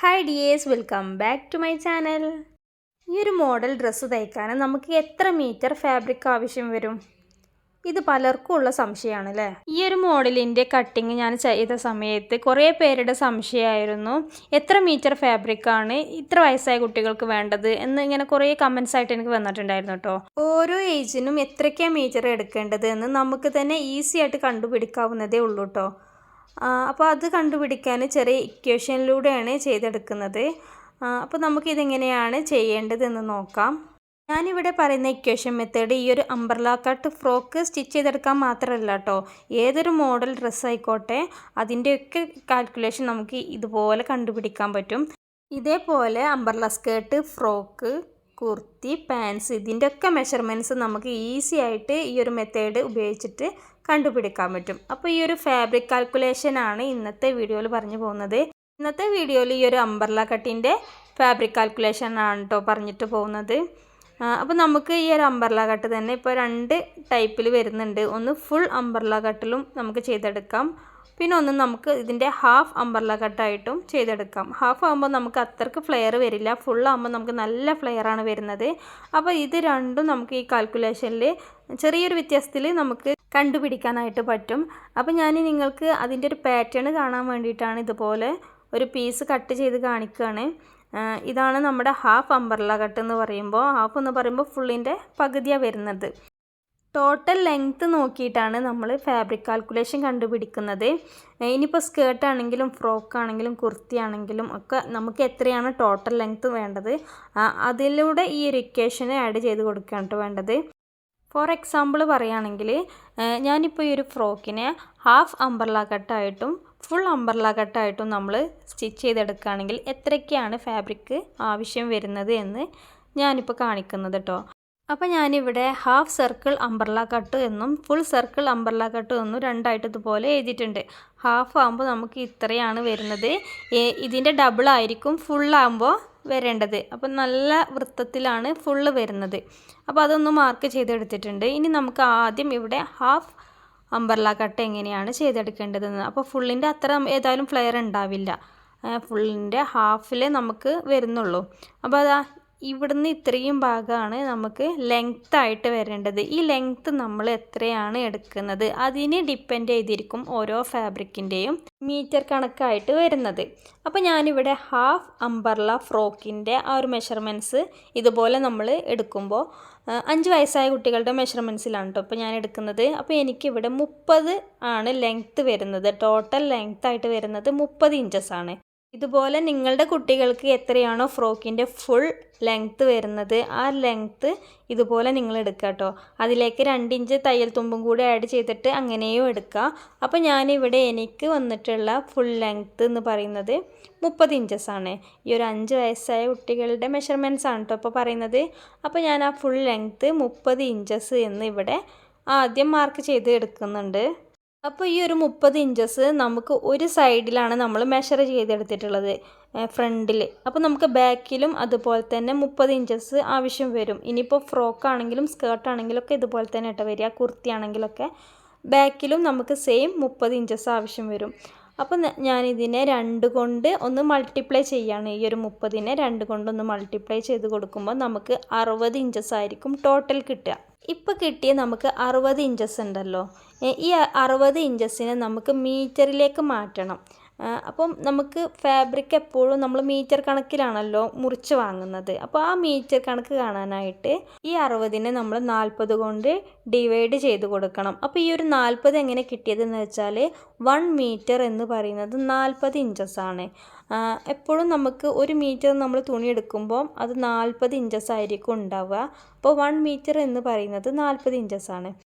Hi dears, welcome back to my channel. ഈ ഒരു model dress തയ്ക്കാൻ നമുക്ക് എത്ര മീറ്റർ ഫാബ്രിക് ആവശ്യം വരും? ഇത് പലർക്കും ഉള്ള സംശയമാണ് അല്ലേ. ഈ ഒരു മോഡലിൻ്റെ കട്ടിങ് ഞാൻ ചെയ്ത സമയത്ത് കുറേ പേരുടെ സംശയമായിരുന്നു, എത്ര മീറ്റർ ഫാബ്രിക്കാണ് ഇത്ര വയസ്സായ കുട്ടികൾക്ക് വേണ്ടത് എന്ന് ഇങ്ങനെ കുറേ കമൻസ് ആയിട്ട് എനിക്ക് വന്നിട്ടുണ്ടായിരുന്നു കേട്ടോ. ഓരോ ഏജിനും എത്രയ്ക്കാണ് മീറ്റർ എടുക്കേണ്ടത് എന്ന് നമുക്ക് തന്നെ ഈസി ആയിട്ട് കണ്ടുപിടിക്കാവുന്നതേ ഉള്ളൂ കേട്ടോ. അപ്പോൾ അത് കണ്ടുപിടിക്കാൻ ചെറിയ ഇക്വേഷനിലൂടെയാണ് ചെയ്തെടുക്കുന്നത്. അപ്പോൾ നമുക്കിതെങ്ങനെയാണ് ചെയ്യേണ്ടതെന്ന് നോക്കാം. ഞാനിവിടെ പറയുന്ന ഇക്വേഷൻ മെത്തേഡ് ഈ ഒരു അംബ്രല കട്ട് ഫ്രോക്ക് സ്റ്റിച്ച് ചെയ്തെടുക്കാൻ മാത്രമല്ല കേട്ടോ, ഏതൊരു മോഡൽ ഡ്രസ്സ് ആയിക്കോട്ടെ അതിൻ്റെയൊക്കെ കാൽക്കുലേഷൻ നമുക്ക് ഇതുപോലെ കണ്ടുപിടിക്കാൻ പറ്റും. ഇതേപോലെ umbrella skirt, frock, kurti, pants ഇതിൻ്റെയൊക്കെ മെഷർമെൻറ്റ്സ് നമുക്ക് ഈസി ആയിട്ട് ഈ ഒരു മെത്തേഡ് ഉപയോഗിച്ചിട്ട് കണ്ടുപിടിക്കാൻ പറ്റും. അപ്പോൾ ഈ ഒരു ഫാബ്രിക് കാൽക്കുലേഷനാണ് ഇന്നത്തെ വീഡിയോയിൽ പറഞ്ഞു പോകുന്നത്. ഇന്നത്തെ വീഡിയോയിൽ ഈ ഒരു അംബ്രല കട്ടിൻ്റെ ഫാബ്രിക് കാൽക്കുലേഷനാണ് കേട്ടോ പറഞ്ഞിട്ട് പോകുന്നത്. അപ്പോൾ നമുക്ക് ഈ ഒരു അംബ്രല കട്ട് തന്നെ ഇപ്പോൾ 2 ടൈപ്പിൽ വരുന്നുണ്ട്. ഒന്ന് ഫുൾ അംബ്രല കട്ടിലും നമുക്ക് ചെയ്തെടുക്കാം, പിന്നെ ഒന്ന് നമുക്ക് ഇതിൻ്റെ ഹാഫ് അംബ്രല കട്ടായിട്ടും ചെയ്തെടുക്കാം. ഹാഫ് ആകുമ്പോൾ നമുക്ക് അത്രയ്ക്ക് ഫ്ലെയർ വരില്ല, ഫുൾ ആകുമ്പോൾ നമുക്ക് നല്ല ഫ്ലെയറാണ് വരുന്നത്. അപ്പോൾ ഇത് രണ്ടും നമുക്ക് ഈ കാൽക്കുലേഷനിൽ ചെറിയൊരു വ്യത്യാസത്തിൽ നമുക്ക് കണ്ടുപിടിക്കാനായിട്ട് പറ്റും. അപ്പോൾ ഞാൻ നിങ്ങൾക്ക് അതിൻ്റെ ഒരു പാറ്റേൺ കാണാൻ വേണ്ടിയിട്ടാണ് ഇതുപോലെ ഒരു പീസ് കട്ട് ചെയ്ത് കാണിക്കുകയാണ്. ഇതാണ് നമ്മുടെ ഹാഫ് അംബ്രല കട്ട് എന്ന് പറയുമ്പോൾ. ഹാഫ് എന്ന് പറയുമ്പോൾ ഫുള്ളിൻ്റെ പകുതിയാണ് വരുന്നത്. ടോട്ടൽ ലെങ്ത്ത് നോക്കിയിട്ടാണ് നമ്മൾ ഫാബ്രിക് കാൽക്കുലേഷൻ കണ്ടുപിടിക്കുന്നത്. ഇനിയിപ്പോൾ സ്കേർട്ട് ആണെങ്കിലും ഫ്രോക്ക് ആണെങ്കിലും കുർത്തി ആണെങ്കിലും ഒക്കെ നമുക്ക് എത്രയാണ് ടോട്ടൽ ലെങ്ത്ത് വേണ്ടത് അതിലൂടെ ഈ ഒരു ഇക്വേഷന് ആഡ് ചെയ്ത് കൊടുക്കുകയാണ് വേണ്ടത്. ഫോർ എക്സാമ്പിൾ പറയുകയാണെങ്കിൽ ഞാനിപ്പോൾ ഈ ഒരു ഫ്രോക്കിനെ ഹാഫ് അംബ്രല കട്ടായിട്ടും ഫുൾ അംബ്രല കട്ടായിട്ടും നമ്മൾ സ്റ്റിച്ച് ചെയ്തെടുക്കുകയാണെങ്കിൽ എത്രയ്ക്കാണ് ഫാബ്രിക് ആവശ്യം വരുന്നത് എന്ന് ഞാനിപ്പോൾ കാണിക്കുന്നത് കേട്ടോ. അപ്പോൾ ഞാനിവിടെ ഹാഫ് സർക്കിൾ അംബ്രല കട്ട് എന്നും ഫുൾ സർക്കിൾ അംബ്രല കട്ട് എന്നും രണ്ടായിട്ട് ഇതുപോലെ എഴുതിയിട്ടുണ്ട്. ഹാഫ് ആകുമ്പോൾ നമുക്ക് ഇത്രയാണ് വരുന്നത്, ഇതിൻ്റെ ഡബിൾ ആയിരിക്കും ഫുള്ളാകുമ്പോൾ വരേണ്ടത്. അപ്പം നല്ല വൃത്തത്തിലാണ് ഫുള്ള് വരുന്നത്. അപ്പോൾ അതൊന്ന് മാർക്ക് ചെയ്തെടുത്തിട്ടുണ്ട്. ഇനി നമുക്ക് ആദ്യം ഇവിടെ ഹാഫ് അംബ്രല കട്ട് എങ്ങനെയാണ് ചെയ്തെടുക്കേണ്ടതെന്ന്. അപ്പോൾ ഫുള്ളിൻ്റെ അത്ര ഏതായാലും ഫ്ലെയർ ഉണ്ടാവില്ല, ഫുള്ളിൻ്റെ ഹാഫിലേ നമുക്ക് വരുന്നുള്ളൂ. അപ്പോൾ അതാ ഇവിടുന്ന് ഇത്രയും ഭാഗമാണ് നമുക്ക് ലെങ്ത് ആയിട്ട് വരേണ്ടത്. ഈ ലെങ്ത്ത് നമ്മൾ എത്രയാണ് എടുക്കുന്നത് അതിന് ഡിപ്പെൻഡ് ചെയ്തിരിക്കും ഓരോ ഫാബ്രിക്കിൻ്റെയും മീറ്റർ കണക്കായിട്ട് വരുന്നത്. അപ്പോൾ ഞാനിവിടെ ഹാഫ് അംബ്രല ഫ്രോക്കിൻ്റെ ആ ഒരു മെഷർമെൻറ്റ്സ് ഇതുപോലെ നമ്മൾ എടുക്കുമ്പോൾ 5 വയസ്സായ കുട്ടികളുടെ മെഷർമെൻറ്റ്സിലാണ് കേട്ടോ ഇപ്പോൾ ഞാൻ എടുക്കുന്നത്. അപ്പോൾ എനിക്കിവിടെ 30 ആണ് ലെങ്ത്ത് വരുന്നത്. ടോട്ടൽ ലെങ്ത് ആയിട്ട് വരുന്നത് 30 ഇഞ്ചസാണ്. ഇതുപോലെ നിങ്ങളുടെ കുട്ടികൾക്ക് എത്രയാണോ ഫ്രോക്കിൻ്റെ ഫുൾ ലെങ്ത്ത് വരുന്നത് ആ ലെങ്ത്ത് ഇതുപോലെ നിങ്ങൾ എടുക്കുക കേട്ടോ. അതിലേക്ക് 2 ഇഞ്ച് തയ്യൽ തുമ്പും കൂടി ആഡ് ചെയ്തിട്ട് അങ്ങനെയും എടുക്കുക. അപ്പോൾ ഞാനിവിടെ എനിക്ക് വന്നിട്ടുള്ള ഫുൾ ലെങ്ത്ത് എന്ന് പറയുന്നത് 30 ഇഞ്ചസാണ്. ഈ ഒരു 5 വയസ്സായ കുട്ടികളുടെ മെഷർമെൻറ്റ്സ് ആണ് കേട്ടോ ഇപ്പോൾ പറയുന്നത്. അപ്പോൾ ഞാൻ ആ ഫുൾ ലെങ്ത്ത് 30 ഇഞ്ചസ് എന്ന് ഇവിടെ ആദ്യം മാർക്ക് ചെയ്ത് എടുക്കുന്നുണ്ട്. അപ്പോൾ ഈ ഒരു 30 ഇഞ്ചസ് നമുക്ക് ഒരു സൈഡിലാണ് നമ്മൾ മെഷർ ചെയ്തെടുത്തിട്ടുള്ളത്, ഫ്രണ്ടിൽ. അപ്പോൾ നമുക്ക് ബാക്കിലും അതുപോലെ തന്നെ 30 ഇഞ്ചസ് ആവശ്യം വരും. ഇനിയിപ്പോൾ ഫ്രോക്ക് ആണെങ്കിലും സ്കേർട്ട് ആണെങ്കിലും ഒക്കെ ഇതുപോലെ തന്നെ ഇട്ട് വരിക. കുർത്തി ആണെങ്കിലൊക്കെ ബാക്കിലും നമുക്ക് സെയിം 30 ഇഞ്ചസ് ആവശ്യം വരും. അപ്പോൾ ഞാനിതിനെ 2 കൊണ്ട് ഒന്ന് മൾട്ടിപ്ലൈ ചെയ്യുകയാണ്. ഈ ഒരു 30നെ 2 കൊണ്ടൊന്ന് മൾട്ടിപ്ലൈ ചെയ്ത് കൊടുക്കുമ്പോൾ നമുക്ക് 60 ഇഞ്ചസ് ആയിരിക്കും ടോട്ടൽ കിട്ടുക. ഇപ്പോൾ കിട്ടിയ നമുക്ക് 60 ഇഞ്ചസ് ഉണ്ടല്ലോ, ഈ 60 ഇഞ്ചസിനെ നമുക്ക് മീറ്ററിലേക്ക് മാറ്റണം. അപ്പം നമുക്ക് ഫാബ്രിക് എപ്പോഴും നമ്മൾ മീറ്റർ കണക്കിലാണല്ലോ മുറിച്ച് വാങ്ങുന്നത്. അപ്പോൾ ആ മീറ്റർ കണക്ക് കാണാനായിട്ട് ഈ 60നെ നമ്മൾ 40 കൊണ്ട് ഡിവൈഡ് ചെയ്ത് കൊടുക്കണം. അപ്പോൾ ഈ ഒരു 40 എങ്ങനെ കിട്ടിയതെന്ന് വെച്ചാൽ 1 മീറ്റർ എന്ന് പറയുന്നത് 40 ഇഞ്ചസാണ്. എപ്പോഴും നമുക്ക് 1 മീറ്റർ നമ്മൾ തുണി എടുക്കുമ്പോൾ അത് 40 ഇഞ്ചസ് ആയിരിക്കും ഉണ്ടാവുക. അപ്പോൾ 1 മീറ്റർ എന്ന് പറയുന്നത് 40 ഇഞ്ചസാണ്.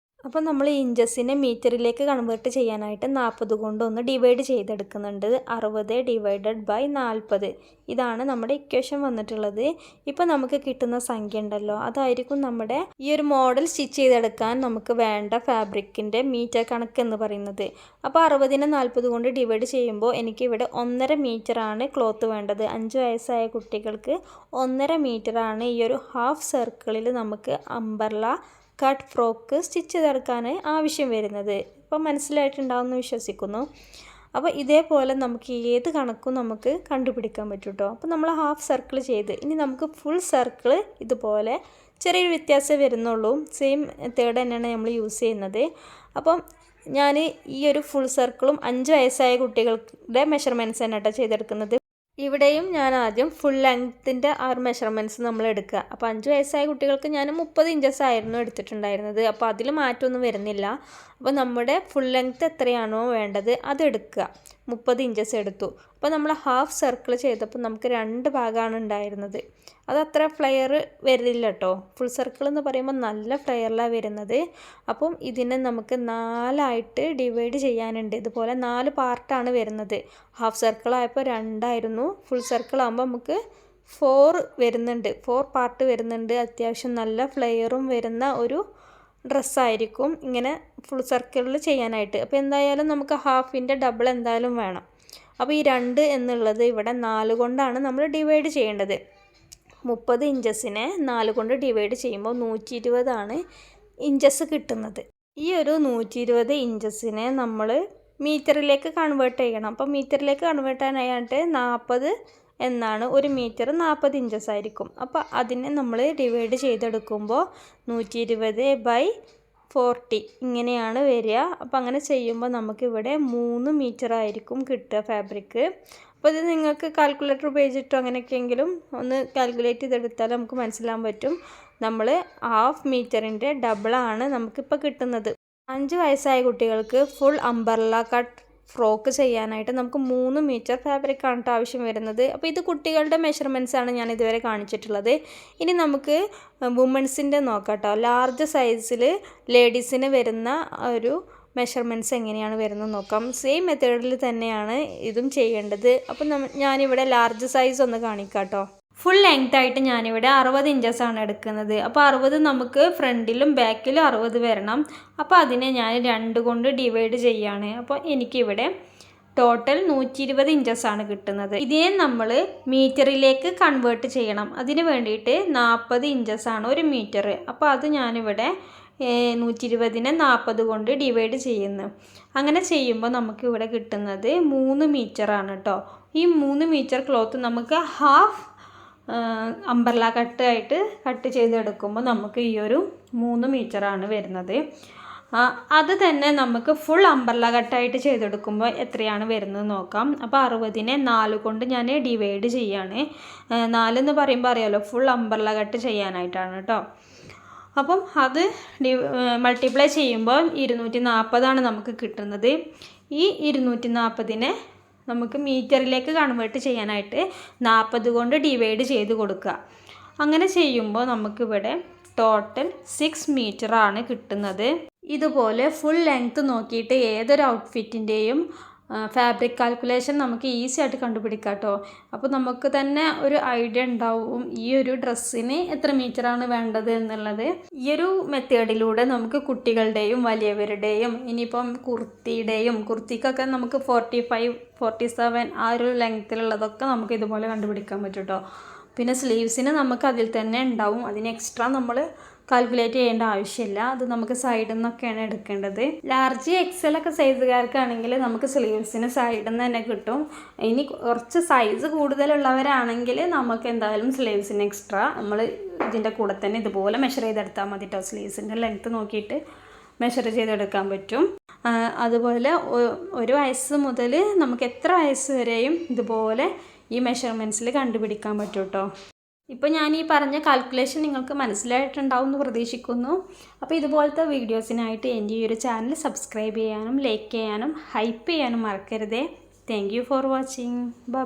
അപ്പോൾ നമ്മൾ ഇഞ്ചസിനെ മീറ്ററിലേക്ക് കൺവേർട്ട് ചെയ്യാനായിട്ട് 40 കൊണ്ട് ഒന്ന് ഡിവൈഡ് ചെയ്തെടുക്കുന്നുണ്ട്. 60 ഡിവൈഡഡ് ബൈ 40 ഇതാണ് നമ്മുടെ ഇക്വേഷൻ വന്നിട്ടുള്ളത്. ഇപ്പോൾ നമുക്ക് കിട്ടുന്ന സംഖ്യ ഉണ്ടല്ലോ അതായിരിക്കും നമ്മുടെ ഈ ഒരു മോഡൽ സ്റ്റിച്ച് ചെയ്തെടുക്കാൻ നമുക്ക് വേണ്ട ഫാബ്രിക്കിൻ്റെ മീറ്റർ കണക്ക് എന്ന് പറയുന്നത്. അപ്പോൾ 60നെ 40 കൊണ്ട് ഡിവൈഡ് ചെയ്യുമ്പോൾ എനിക്കിവിടെ 1.5 മീറ്ററാണ് ക്ലോത്ത് വേണ്ടത്. 5 വയസ്സായ കുട്ടികൾക്ക് 1.5 മീറ്ററാണ് ഈ ഒരു ഹാഫ് സർക്കിളിൽ നമുക്ക് അംബ്രല കട്ട് ഫ്രോക്ക് സ്റ്റിച്ച് ചെയ്തെടുക്കാൻ ആവശ്യം വരുന്നത്. ഇപ്പോൾ മനസ്സിലായിട്ടുണ്ടാവുമെന്ന് വിശ്വസിക്കുന്നു. അപ്പോൾ ഇതേപോലെ നമുക്ക് ഏത് കണക്കും നമുക്ക് കണ്ടുപിടിക്കാൻ പറ്റും കേട്ടോ. അപ്പോൾ നമ്മൾ ഹാഫ് സർക്കിൾ ചെയ്ത് ഇനി നമുക്ക് ഫുൾ സർക്കിൾ ഇതുപോലെ ചെറിയൊരു വ്യത്യാസം വരുന്നുള്ളൂ. സെയിം മെത്തേഡ് തന്നെയാണ് നമ്മൾ യൂസ് ചെയ്യുന്നത്. അപ്പം ഞാൻ ഈ ഒരു ഫുൾ സർക്കിളും 5 വയസ്സായ കുട്ടികളുടെ മെഷർമെൻറ്റ്സ് തന്നെ കേട്ടോ ചെയ്തെടുക്കുന്നത്. ഇവിടെയും ഞാൻ ആദ്യം ഫുൾ ലെങ്ത്തിൻ്റെ ആ ഒരു മെഷർമെൻറ്റ്സ് നമ്മൾ എടുക്കുക. അപ്പോൾ 5 വയസ്സായ കുട്ടികൾക്ക് ഞാൻ 30 ഇഞ്ചസ് ആയിരുന്നു എടുത്തിട്ടുണ്ടായിരുന്നത്. അപ്പോൾ അതിൽ മാറ്റമൊന്നും വരുന്നില്ല. അപ്പോൾ നമ്മുടെ ഫുൾ ലെങ്ത്ത് എത്രയാണോ വേണ്ടത് അതെടുക്കുക. 30 ഇഞ്ചസ് എടുത്തു. അപ്പോൾ നമ്മൾ ഹാഫ് സർക്കിൾ ചെയ്തപ്പോൾ നമുക്ക് 2 ഭാഗമാണ് ഉണ്ടായിരുന്നത്. അതത്ര ഫ്ലെയർ വരില്ല കേട്ടോ. ഫുൾ സർക്കിൾ എന്ന് പറയുമ്പോൾ നല്ല ഫ്ലെയറിലാണ് വരുന്നത്. അപ്പം ഇതിനെ നമുക്ക് 4ആയിട്ട് ഡിവൈഡ് ചെയ്യാനുണ്ട്. ഇതുപോലെ 4 പാർട്ടാണ് വരുന്നത്. ഹാഫ് സർക്കിൾ ആയപ്പോൾ 2 ആയിരുന്നു. ഫുൾ സർക്കിൾ ആകുമ്പോൾ നമുക്ക് 4 വരുന്നുണ്ട്. 4 പാർട്ട് വരുന്നുണ്ട്. അത്യാവശ്യം നല്ല ഫ്ലെയറും വരുന്ന ഒരു ഡ്രസ്സായിരിക്കും ഇങ്ങനെ ഫുൾ സർക്കിളിൽ ചെയ്യാനായിട്ട്. അപ്പോൾ എന്തായാലും നമുക്ക് ഹാഫിൻ്റെ ഡബിൾ എന്തായാലും വേണം. അപ്പോൾ ഈ 2 എന്നുള്ളത് ഇവിടെ 4 കൊണ്ടാണ് നമ്മൾ ഡിവൈഡ് ചെയ്യേണ്ടത്. 30 ഇഞ്ചസിനെ 4 കൊണ്ട് ഡിവൈഡ് ചെയ്യുമ്പോൾ 120 ഇഞ്ചസ് കിട്ടുന്നത്. ഈ ഒരു 120 ഇഞ്ചസിനെ നമ്മൾ മീറ്ററിലേക്ക് കൺവേർട്ട് ചെയ്യണം. അപ്പോൾ മീറ്ററിലേക്ക് കൺവേർട്ട് ചെയ്യാനായിട്ട് 40 എന്നാണ്. 1 മീറ്റർ 40 ഇഞ്ചസ് ആയിരിക്കും. അപ്പോൾ അതിനെ നമ്മൾ ഡിവൈഡ് ചെയ്തെടുക്കുമ്പോൾ 120/40 ഇങ്ങനെയാണ് വരിക. അപ്പോൾ അങ്ങനെ ചെയ്യുമ്പോൾ നമുക്കിവിടെ 3 മീറ്റർ ആയിരിക്കും കിട്ടുക ഫാബ്രിക്ക്. അപ്പോൾ ഇത് നിങ്ങൾക്ക് കാൽക്കുലേറ്റർ ഉപയോഗിച്ചിട്ടോ അങ്ങനെയൊക്കെയെങ്കിലും ഒന്ന് കാൽക്കുലേറ്റ് ചെയ്തെടുത്താൽ നമുക്ക് മനസ്സിലാൻ പറ്റും. നമ്മൾ ഹാഫ് മീറ്ററിൻ്റെ ഡബിളാണ് നമുക്കിപ്പോൾ കിട്ടുന്നത്. 5 വയസ്സായ കുട്ടികൾക്ക് ഫുൾ അംബർല കട്ട് ഫ്രോക്ക് ചെയ്യാനായിട്ട് നമുക്ക് 3 മീറ്റർ ഫാബ്രിക്കാണ് ആവശ്യം വരുന്നത്. അപ്പോൾ ഇത് കുട്ടികളുടെ മെഷർമെൻറ്റ്സ് ആണ് ഞാൻ ഇതുവരെ കാണിച്ചിട്ടുള്ളത്. ഇനി നമുക്ക് വുമൻസിൻ്റെ നോക്കാം കേട്ടോ. ലാർജ് സൈസിൽ ലേഡീസിന് വരുന്ന ഒരു മെഷർമെൻറ്റ്സ് എങ്ങനെയാണ് വരുന്നത് നോക്കാം. സെയിം മെത്തേഡിൽ തന്നെയാണ് ഇതും ചെയ്യേണ്ടത്. അപ്പം ഞാനിവിടെ ലാർജ് സൈസ് ഒന്ന് കാണിക്കാം കേട്ടോ. ഫുൾ ലെങ്ത് ആയിട്ട് ഞാനിവിടെ 60 ഇഞ്ചസാണ് എടുക്കുന്നത്. അപ്പോൾ 60 നമുക്ക് ഫ്രണ്ടിലും ബാക്കിലും 60 വരണം. അപ്പോൾ അതിനെ ഞാൻ 2 കൊണ്ട് ഡിവൈഡ് ചെയ്യാണ്. അപ്പോൾ എനിക്കിവിടെ ടോട്ടൽ 120 ഇഞ്ചസാണ് കിട്ടുന്നത്. ഇതിനെ നമ്മൾ മീറ്ററിലേക്ക് കൺവേർട്ട് ചെയ്യണം. അതിന് വേണ്ടിയിട്ട് 40 ഇഞ്ചസാണ് 1 മീറ്റർ. അപ്പോൾ അത് ഞാനിവിടെ 120നെ 40 കൊണ്ട് ഡിവൈഡ് ചെയ്യുന്നു. അങ്ങനെ ചെയ്യുമ്പോൾ നമുക്ക് ഇവിടെ കിട്ടുന്നത് 3 മീറ്ററാണ് കേട്ടോ. ഈ 3 മീറ്റർ ക്ലോത്ത് നമുക്ക് ഹാഫ് അംബർല കട്ട് ചെയ്തെടുക്കുമ്പോൾ നമുക്ക് ഈ ഒരു 3 മീറ്ററാണ് വരുന്നത്. അത് തന്നെ നമുക്ക് ഫുൾ അംബർല കട്ടായിട്ട് ചെയ്തെടുക്കുമ്പോൾ എത്രയാണ് വരുന്നത് നോക്കാം. അപ്പോൾ 60നെ 4 കൊണ്ട് ഞാൻ ഡിവൈഡ് ചെയ്യാണ്. 4 എന്ന് പറയുമ്പോൾ അറിയാമല്ലോ ഫുൾ അംബർല കട്ട് ചെയ്യാനായിട്ടാണ് കേട്ടോ. അപ്പം അത് മൾട്ടിപ്ലൈ ചെയ്യുമ്പോൾ 240 നമുക്ക് കിട്ടുന്നത്. ഈ 240നെ നമുക്ക് മീറ്ററിലേക്ക് കൺവേർട്ട് ചെയ്യാനായിട്ട് 40 കൊണ്ട് ഡിവൈഡ് ചെയ്ത് കൊടുക്കുക. അങ്ങനെ ചെയ്യുമ്പോൾ നമുക്കിവിടെ ടോട്ടൽ 6 മീറ്ററാണ് കിട്ടുന്നത്. ഇതുപോലെ ഫുൾ ലെങ്ത്ത് നോക്കിയിട്ട് ഏതൊരു ഔട്ട്ഫിറ്റിൻ്റെയും ഫാബ്രിക് കാൽക്കുലേഷൻ നമുക്ക് ഈസി ആയിട്ട് കണ്ടുപിടിക്കാം കേട്ടോ. അപ്പോൾ നമുക്ക് തന്നെ ഒരു ഐഡിയ ഉണ്ടാവും ഈ ഒരു ഡ്രസ്സിന് എത്ര മീറ്ററാണ് വേണ്ടത് എന്നുള്ളത്. ഈ ഒരു മെത്തേഡിലൂടെ നമുക്ക് കുട്ടികളുടെയും വലിയവരുടെയും ഇനിയിപ്പം കുർത്തിക്കൊക്കെ നമുക്ക് 45, 47 ആ ഒരു ലെങ്ത്തിലുള്ളതൊക്കെ നമുക്ക് ഇതുപോലെ കണ്ടുപിടിക്കാൻ പറ്റും കേട്ടോ. പിന്നെ സ്ലീവ്സിന് നമുക്ക് അതിൽ തന്നെ ഉണ്ടാവും. അതിന് എക്സ്ട്രാ നമ്മൾ കാൽക്കുലേറ്റ് ചെയ്യേണ്ട ആവശ്യമില്ല. അത് നമുക്ക് സൈഡിൽ നിന്നൊക്കെയാണ് എടുക്കേണ്ടത്. ലാർജ് XL ഒക്കെ സൈസുകാർക്കാണെങ്കിൽ നമുക്ക് സ്ലീവ്സിന് സൈഡിൽ നിന്ന് തന്നെ കിട്ടും. ഇനി കുറച്ച് സൈസ് കൂടുതലുള്ളവരാണെങ്കിൽ നമുക്ക് എന്തായാലും സ്ലീവ്സിന് എക്സ്ട്രാ നമ്മൾ ഇതിൻ്റെ കൂടെ തന്നെ ഇതുപോലെ മെഷർ ചെയ്തെടുത്താൽ മതി കേട്ടോ. സ്ലീവ്സിൻ്റെ ലെങ്ത്ത് നോക്കിയിട്ട് മെഷർ ചെയ്തെടുക്കാൻ പറ്റും. അതുപോലെ 1 വയസ്സ് മുതൽ നമുക്ക് എത്ര വയസ്സ് വരെയും ഇതുപോലെ ഈ മെഷർമെൻറ്റ്സിൽ കണ്ടുപിടിക്കാൻ പറ്റും കേട്ടോ. ഇപ്പോൾ ഞാൻ ഈ പറഞ്ഞ കാൽക്കുലേഷൻ നിങ്ങൾക്ക് മനസ്സിലായിട്ടുണ്ടാവും എന്ന് പ്രതീക്ഷിക്കുന്നു. അപ്പോൾ ഇതുപോലത്തെ വീഡിയോസിനായിട്ട് എൻ്റെ ഈ ഒരു ചാനൽ സബ്സ്ക്രൈബ് ചെയ്യാനും ലൈക്ക് ചെയ്യാനും ഹൈപ്പ് ചെയ്യാനും മറക്കരുതേ. Thank you for watching. By.